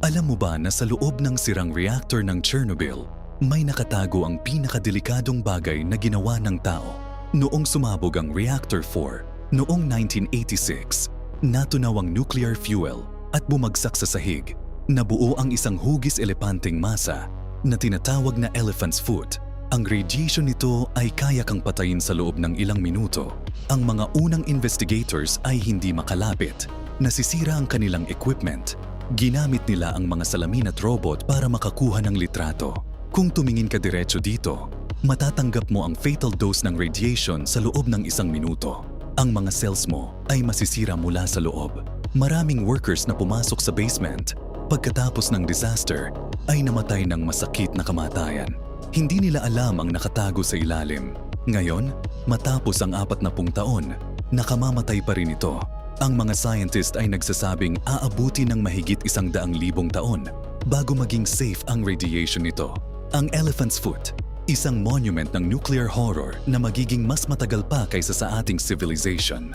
Alam mo ba na sa loob ng sirang reactor ng Chernobyl, may nakatago ang pinakadelikadong bagay na ginawa ng tao? Noong sumabog ang Reactor 4, noong 1986, natunaw ang nuclear fuel at bumagsak sa sahig. Nabuo ang isang hugis elepanteng masa na tinatawag na elephant's foot. Ang radiation nito ay kaya kang patayin sa loob ng ilang minuto. Ang mga unang investigators ay hindi makalapit. Nasisira ang kanilang equipment. Ginamit nila ang mga salamin at robot para makakuha ng litrato. Kung tumingin ka diretso dito, matatanggap mo ang fatal dose ng radiation sa loob ng isang minuto. Ang mga cells mo ay masisira mula sa loob. Maraming workers na pumasok sa basement pagkatapos ng disaster ay namatay ng masakit na kamatayan. Hindi nila alam ang nakatago sa ilalim. Ngayon, matapos ang 40 taon, nakamamatay pa rin ito. Ang mga scientist ay nagsasabing aabuti ng mahigit 100,000 taon bago maging safe ang radiation nito. Ang Elephant's Foot, isang monument ng nuclear horror na magiging mas matagal pa kaysa sa ating civilization.